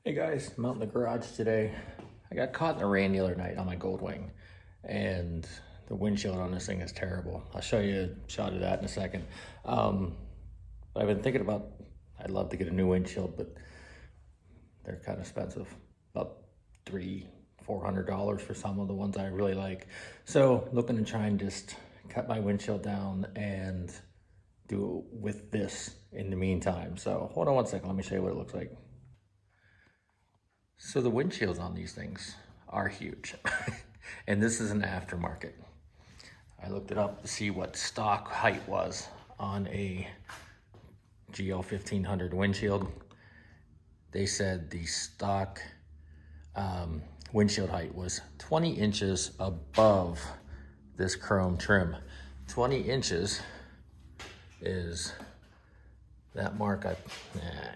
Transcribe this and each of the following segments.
Hey guys, I'm out in the garage today. I got caught in the rain the other night on my Goldwing, and the windshield on this thing is terrible. I'll show you a shot of that in a second. But I've been thinking about, I'd love to get a new windshield, but they're kind of expensive. About $300-400 for some of the ones I really like. So looking to try and just cut my windshield down and do it with this in the meantime. So hold on one second, let me show you what it looks like. So the windshields on these things are huge. And this is an aftermarket. I looked it up to see what stock height was on a GL1500 windshield. They said the stock windshield height was 20 inches above this chrome trim. 20 inches is that mark. I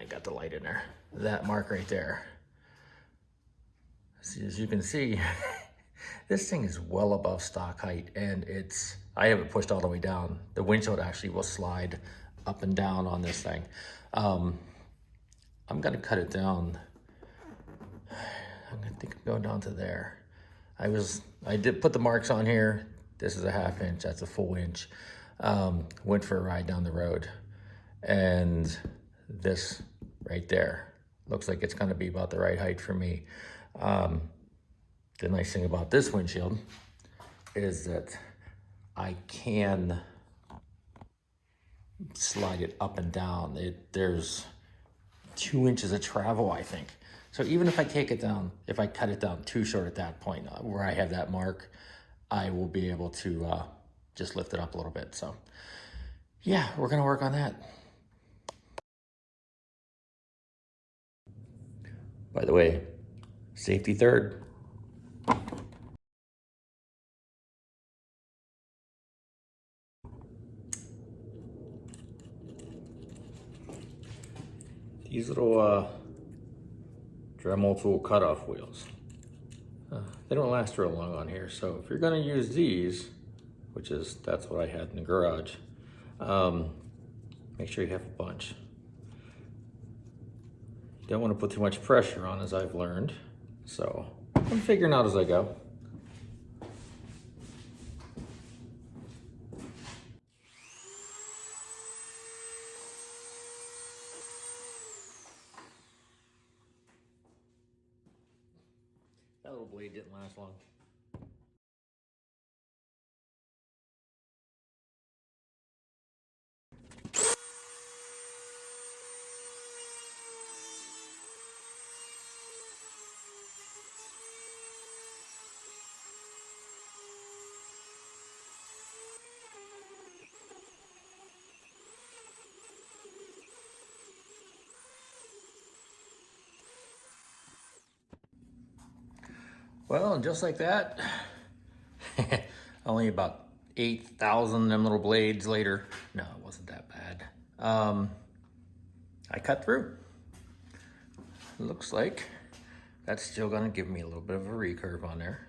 got the light in there. That mark right there. As you can see, this thing is well above stock height, and I have it pushed all the way down. The windshield actually will slide up and down on this thing. I'm gonna cut it down. I think I'm going down to there. I did put the marks on here. This is a 1/2 inch, that's a full inch. Went for a ride down the road, and this right there looks like it's gonna be about the right height for me. The nice thing about this windshield is that I can slide it up and down. There's 2 inches of travel, I think. So even if I take it down, if I cut it down too short at that point where I have that mark, I will be able to just lift it up a little bit. So yeah, we're gonna work on that. By the way, safety third. These little Dremel tool cutoff wheels, they don't last real long on here. So if you're gonna use these, that's what I had in the garage, make sure you have a bunch. You don't want to put too much pressure on, as I've learned. So I'm figuring out as I go. That little blade didn't last long. Well, and just like that, only about 8,000 them little blades later. No, it wasn't that bad. I cut through. Looks like that's still gonna give me a little bit of a recurve on there,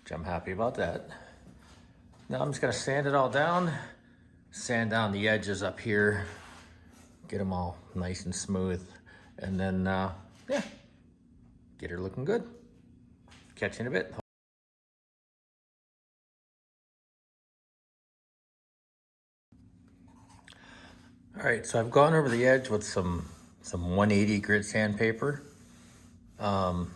which I'm happy about that. Now I'm just gonna sand it all down, sand down the edges up here, get them all nice and smooth, and then, yeah, get her looking good. Catch you in a bit. All right, so I've gone over the edge with some 180 grit sandpaper. Yeah,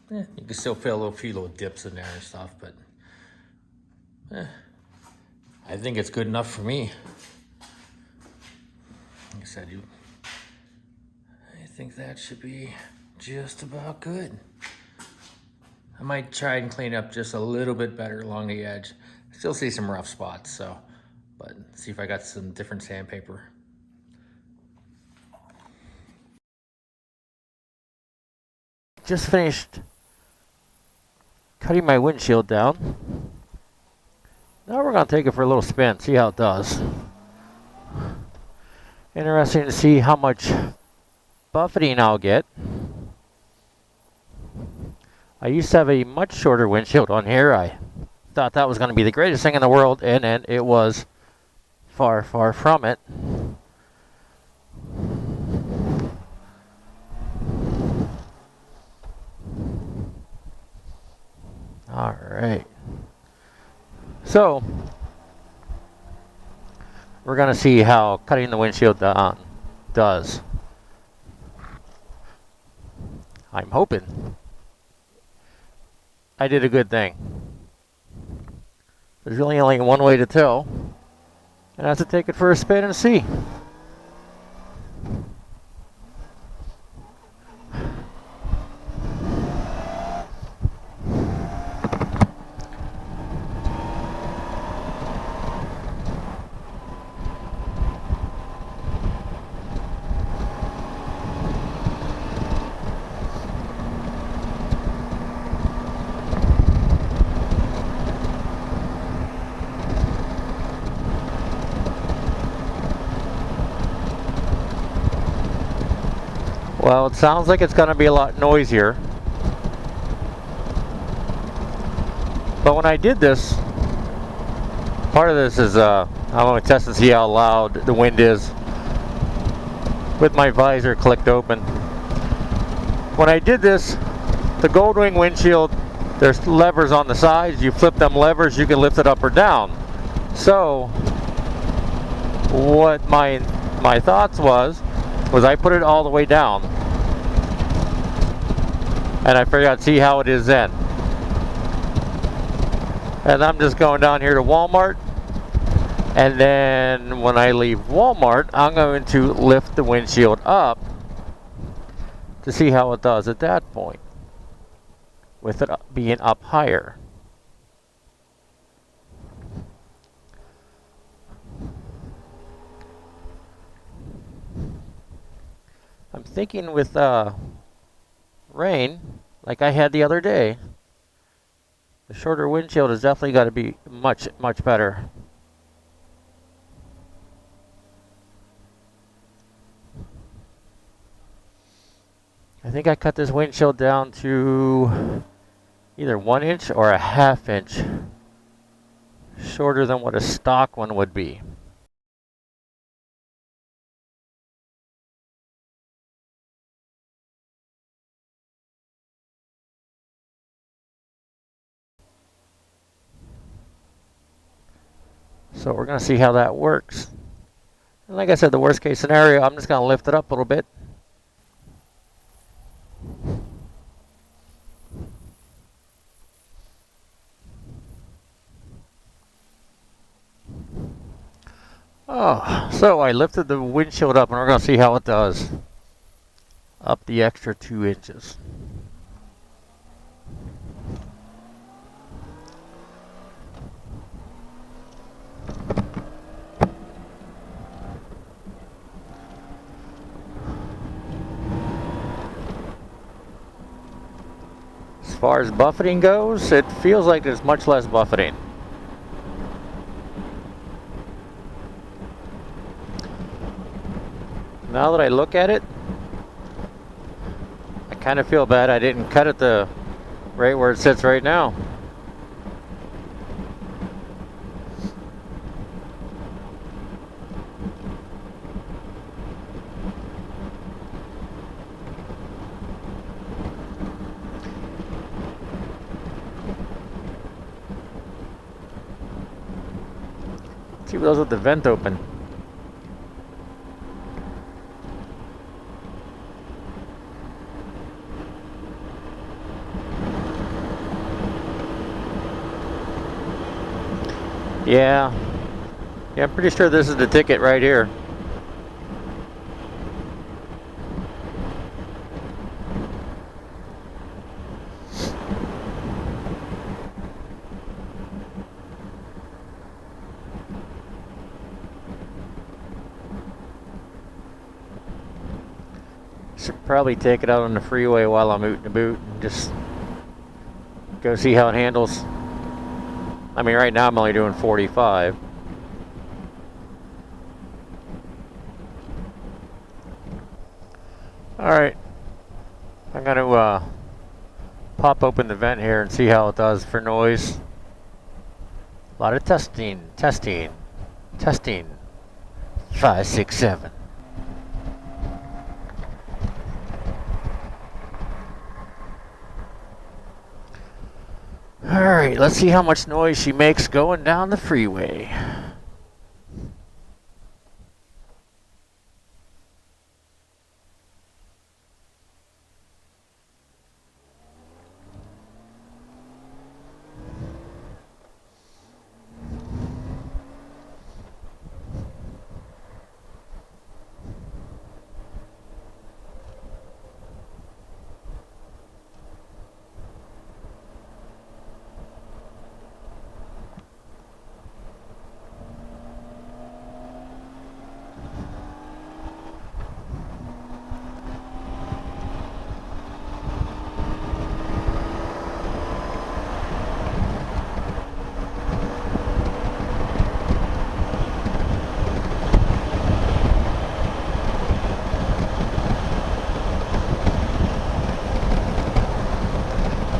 you can still feel a few little dips in there and stuff, but I think it's good enough for me. Like I said, I think that should be just about good. I might try and clean up just a little bit better along the edge. I still see some rough spots, but see if I got some different sandpaper. Just finished cutting my windshield down. Now we're gonna take it for a little spin, see how it does. Interesting to see how much buffeting I'll get. I used to have a much shorter windshield on here. I thought that was going to be the greatest thing in the world, and then it was far, far from it. All right. So we're gonna see how cutting the windshield down does. I'm hoping I did a good thing. There's really only one way to tell, and that's to take it for a spin and see. Well, it sounds like it's going to be a lot noisier. But when I did this, part of this is I'm going to test and see how loud the wind is with my visor clicked open. When I did this, the Goldwing windshield, there's levers on the sides. You flip them levers, you can lift it up or down. So what my thoughts was I put it all the way down, and I figured I'd see how it is then. And I'm just going down here to Walmart, and then when I leave Walmart, I'm going to lift the windshield up to see how it does at that point, with it being up higher. I'm thinking with rain, like I had the other day, the shorter windshield has definitely got to be much, much better. I think I cut this windshield down to either 1 inch or a ½ inch shorter than what a stock one would be. So we're going to see how that works. And like I said, the worst case scenario, I'm just going to lift it up a little bit. Oh, so I lifted the windshield up and we're going to see how it does. Up the extra 2 inches. As far as buffeting goes, it feels like there's much less buffeting. Now that I look at it, I kind of feel bad I didn't cut it right where it sits right now. See those with the vent open. Yeah, I'm pretty sure this is the ticket right here. Should probably take it out on the freeway while I'm ootin' a boot and just go see how it handles. I mean, right now I'm only doing 45. Alright, I'm going to pop open the vent here and see how it does for noise. A lot of testing. 5, 6, 7. Alright. right, let's see how much noise she makes going down the freeway.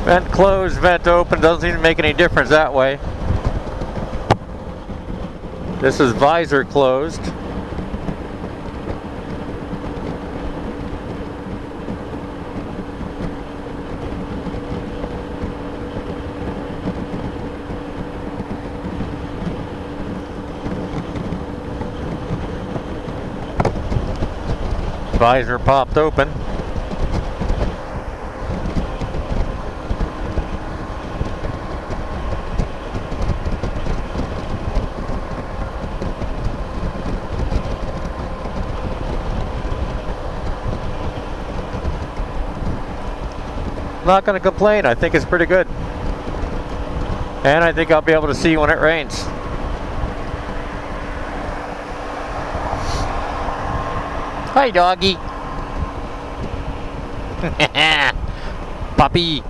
Vent closed, vent open, doesn't even make any difference that way. This is visor closed. Visor popped open. Not going to complain. I think it's pretty good. And I think I'll be able to see when it rains. Hi, doggy. Puppy.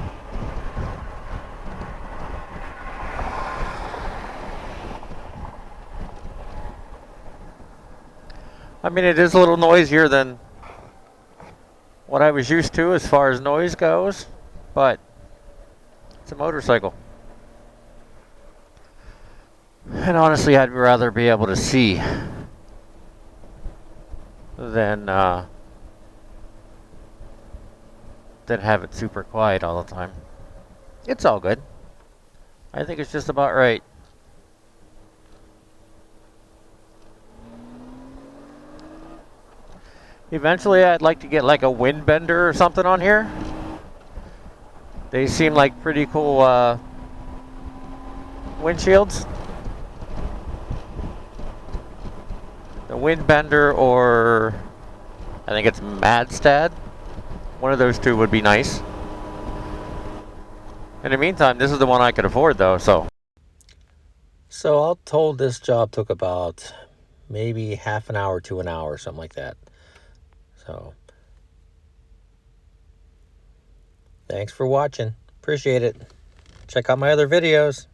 I mean, it is a little noisier than what I was used to as far as noise goes, but it's a motorcycle. And honestly, I'd rather be able to see than have it super quiet all the time. It's all good. I think it's just about right. Eventually, I'd like to get like a wind bender or something on here. They seem like pretty cool windshields. The wind bender, or I think it's Madstad. One of those two would be nice. In the meantime, this is the one I could afford though, so. So all told, this job took about maybe half an hour to an hour, something like that. So, thanks for watching. Appreciate it. Check out my other videos.